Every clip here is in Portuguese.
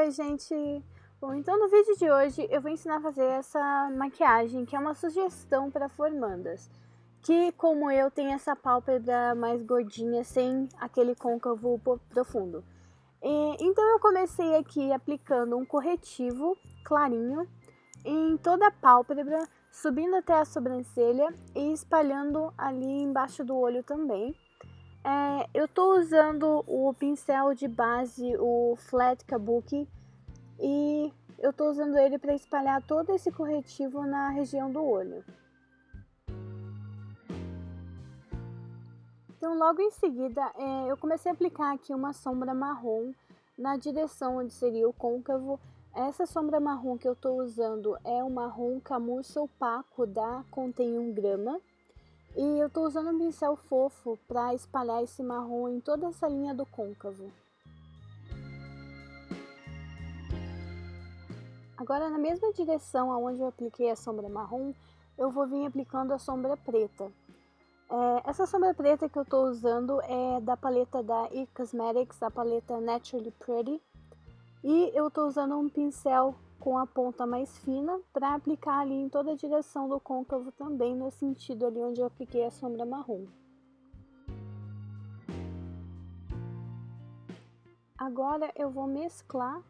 Oi, gente! Bom, então no vídeo de hoje eu vou ensinar a fazer essa maquiagem, que é uma sugestão para formandas, que como eu tenho essa pálpebra mais gordinha, sem aquele côncavo profundo. Então eu comecei aqui aplicando um corretivo clarinho em toda a pálpebra, subindo até a sobrancelha e espalhando ali embaixo do olho também. Eu estou usando o pincel de base, o Flat Kabuki, e eu estou usando ele para espalhar todo esse corretivo na região do olho. Então logo em seguida eu comecei a aplicar aqui uma sombra marrom na direção onde seria o côncavo. Essa sombra marrom que eu estou usando é o marrom camurça opaco da Contém 1 grama. E eu estou usando um pincel fofo para espalhar esse marrom em toda essa linha do côncavo. Agora, na mesma direção aonde eu apliquei a sombra marrom, eu vou vir aplicando a sombra preta. Essa sombra preta que eu estou usando é da paleta da IT Cosmetics, a paleta Naturally Pretty. E eu estou usando um pincel com a ponta mais fina para aplicar ali em toda a direção do côncavo também, no sentido ali onde eu apliquei a sombra marrom. Agora eu vou mesclar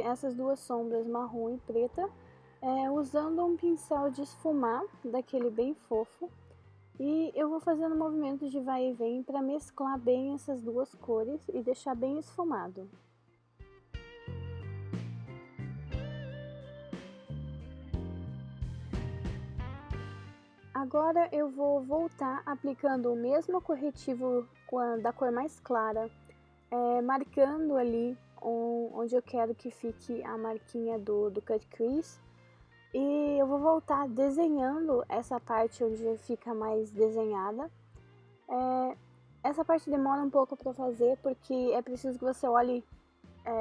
essas duas sombras marrom e preta usando um pincel de esfumar, daquele bem fofo. E eu vou fazendo movimentos de vai e vem para mesclar bem essas duas cores e deixar bem esfumado. Agora eu vou voltar aplicando o mesmo corretivo da cor mais clara, marcando ali onde eu quero que fique a marquinha do cut crease. E eu vou voltar desenhando essa parte onde fica mais desenhada. Essa parte demora um pouco para fazer porque é preciso que você olhe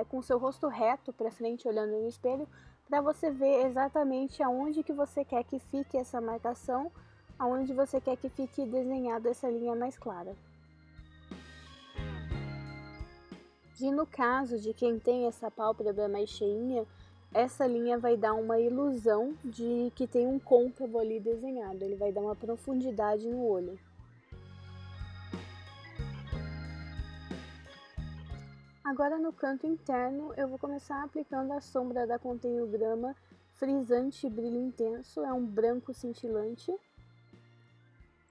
com o seu rosto reto para frente, olhando no espelho, para você ver exatamente aonde que você quer que fique essa marcação, aonde você quer que fique desenhada essa linha mais clara. E no caso de quem tem essa pálpebra mais cheinha, essa linha vai dar uma ilusão de que tem um côncavo ali desenhado, ele vai dar uma profundidade no olho. Agora no canto interno eu vou começar aplicando a sombra da Contém 1 grama Frisante Brilho Intenso, é um branco cintilante.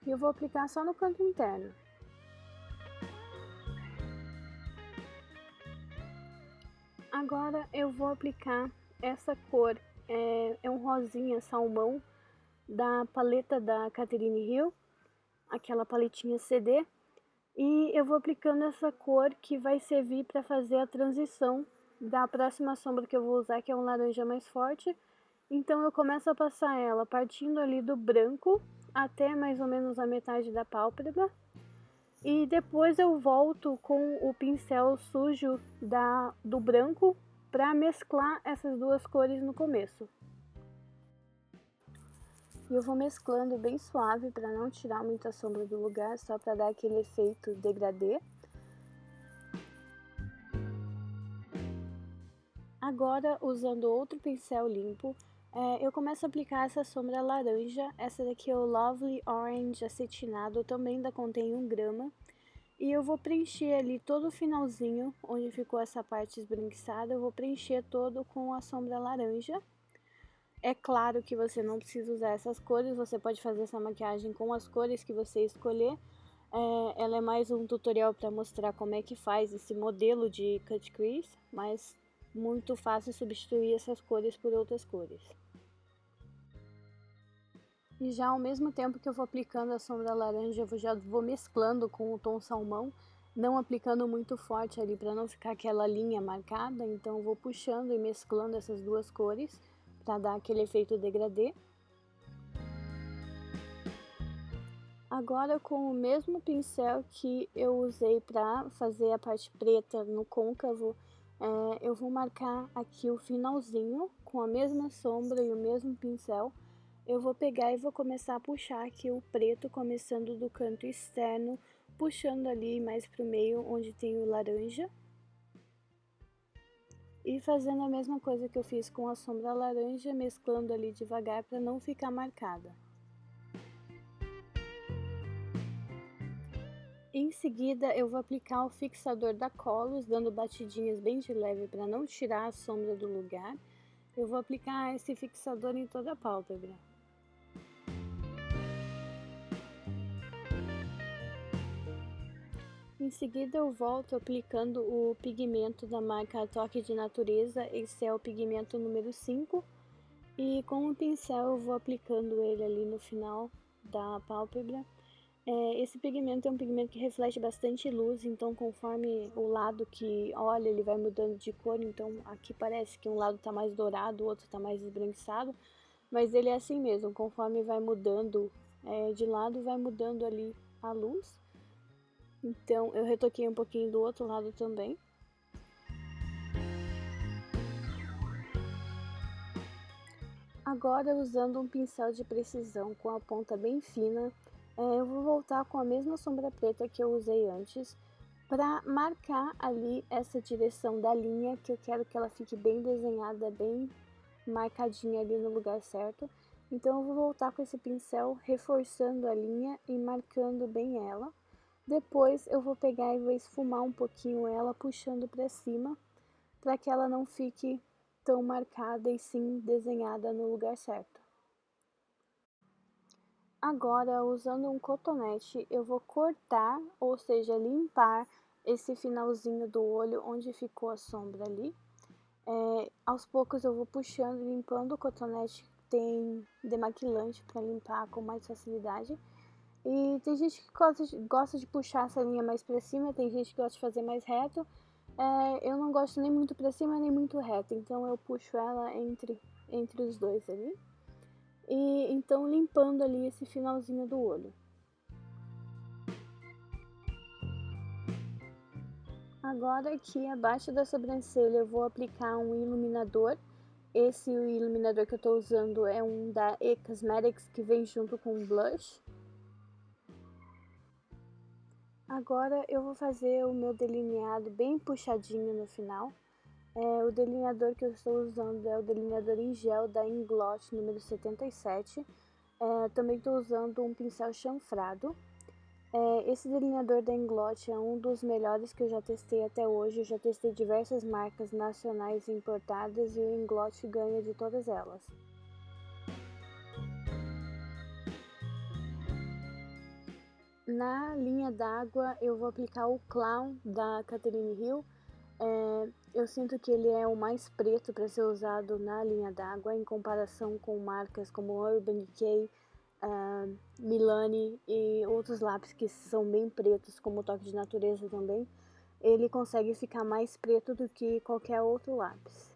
E eu vou aplicar só no canto interno. Agora eu vou aplicar essa cor, é um rosinha salmão da paleta da Catherine Hill, aquela paletinha CD. E eu vou aplicando essa cor que vai servir para fazer a transição da próxima sombra que eu vou usar, que é um laranja mais forte. Então eu começo a passar ela partindo ali do branco até mais ou menos a metade da pálpebra. E depois eu volto com o pincel sujo do branco para mesclar essas duas cores no começo. E eu vou mesclando bem suave para não tirar muita sombra do lugar, só para dar aquele efeito degradê. Agora, usando outro pincel limpo, eu começo a aplicar essa sombra laranja. Essa daqui é o Lovely Orange Acetinado, também da Contém 1 grama. E eu vou preencher ali todo o finalzinho, onde ficou essa parte esbranquiçada, eu vou preencher todo com a sombra laranja. É claro que você não precisa usar essas cores, você pode fazer essa maquiagem com as cores que você escolher. Ela é mais um tutorial para mostrar como é que faz esse modelo de cut crease, mas muito fácil substituir essas cores por outras cores. E já ao mesmo tempo que eu vou aplicando a sombra laranja, eu já vou mesclando com o tom salmão, não aplicando muito forte ali para não ficar aquela linha marcada, então eu vou puxando e mesclando essas duas cores para dar aquele efeito degradê. Agora, com o mesmo pincel que eu usei para fazer a parte preta no côncavo, eu vou marcar aqui o finalzinho com a mesma sombra e o mesmo pincel. Eu vou pegar e vou começar a puxar aqui o preto, começando do canto externo, puxando ali mais pro meio onde tem o laranja. E fazendo a mesma coisa que eu fiz com a sombra laranja, mesclando ali devagar para não ficar marcada. Em seguida, eu vou aplicar o fixador da Colors, dando batidinhas bem de leve para não tirar a sombra do lugar. Eu vou aplicar esse fixador em toda a pálpebra. Em seguida, eu volto aplicando o pigmento da marca Toque de Natureza. Esse é o pigmento número 5. E com o pincel eu vou aplicando ele ali no final da pálpebra. Esse pigmento é um pigmento que reflete bastante luz, então conforme o lado que olha, ele vai mudando de cor. Então aqui parece que um lado está mais dourado, o outro está mais esbranquiçado, mas ele é assim mesmo, conforme vai mudando de lado, vai mudando ali a luz. Então eu retoquei um pouquinho do outro lado também. Agora, usando um pincel de precisão com a ponta bem fina, eu vou voltar com a mesma sombra preta que eu usei antes, para marcar ali essa direção da linha, que eu quero que ela fique bem desenhada, bem marcadinha ali no lugar certo. Então eu vou voltar com esse pincel, reforçando a linha e marcando bem ela. Depois eu vou pegar e vou esfumar um pouquinho ela, puxando para cima, para que ela não fique tão marcada e sim desenhada no lugar certo. Agora, usando um cotonete, eu vou cortar, ou seja, limpar esse finalzinho do olho onde ficou a sombra ali. Aos poucos eu vou puxando e limpando. O cotonete tem demaquilante para limpar com mais facilidade. E tem gente que gosta de puxar essa linha mais para cima, tem gente que gosta de fazer mais reto. Eu não gosto nem muito para cima nem muito reto, então eu puxo ela entre os dois ali. E então limpando ali esse finalzinho do olho. Agora aqui abaixo da sobrancelha eu vou aplicar um iluminador. Esse iluminador que eu tô usando é um da E-Cosmetics, que vem junto com o blush. Agora eu vou fazer o meu delineado bem puxadinho no final. O delineador que eu estou usando é o delineador em gel da Inglot número 77. Também estou usando um pincel chanfrado. Esse delineador da Inglot é um dos melhores que eu já testei até hoje. Eu já testei diversas marcas nacionais e importadas e o Inglot ganha de todas elas. Na linha d'água eu vou aplicar o Clown da Catherine Hill. Eu sinto que ele é o mais preto para ser usado na linha d'água, em comparação com marcas como Urban Decay, Milani e outros lápis que são bem pretos, como o Toque de Natureza também. Ele consegue ficar mais preto do que qualquer outro lápis.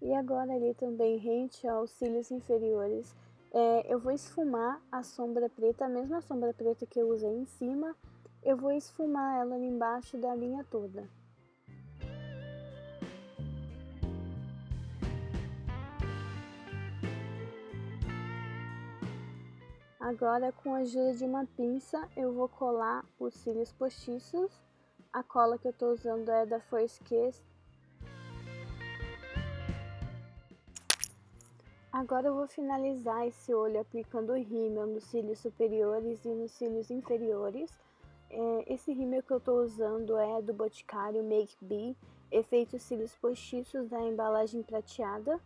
E agora ali também rente aos cílios inferiores, eu vou esfumar a sombra preta, a mesma sombra preta que eu usei em cima, eu vou esfumar ela ali embaixo da linha toda. Agora, com a ajuda de uma pinça, eu vou colar os cílios postiços. A cola que eu tô usando é da First Kiss. Agora eu vou finalizar esse olho aplicando rímel nos cílios superiores e nos cílios inferiores. Esse rímel que eu estou usando é do Boticário Make Be, efeito cílios postiços da embalagem prateada.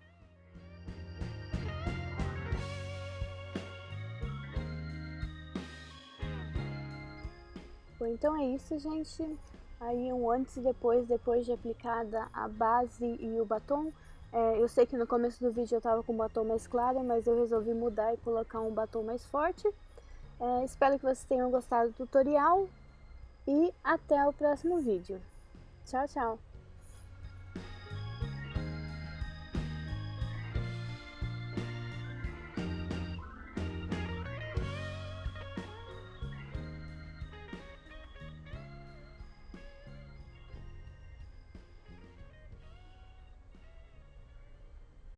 Bom, então é isso, gente. Aí um antes e depois de aplicada a base e o batom. Eu sei que no começo do vídeo eu tava com o batom mais claro, mas eu resolvi mudar e colocar um batom mais forte. Espero que vocês tenham gostado do tutorial e até o próximo vídeo. Tchau, tchau!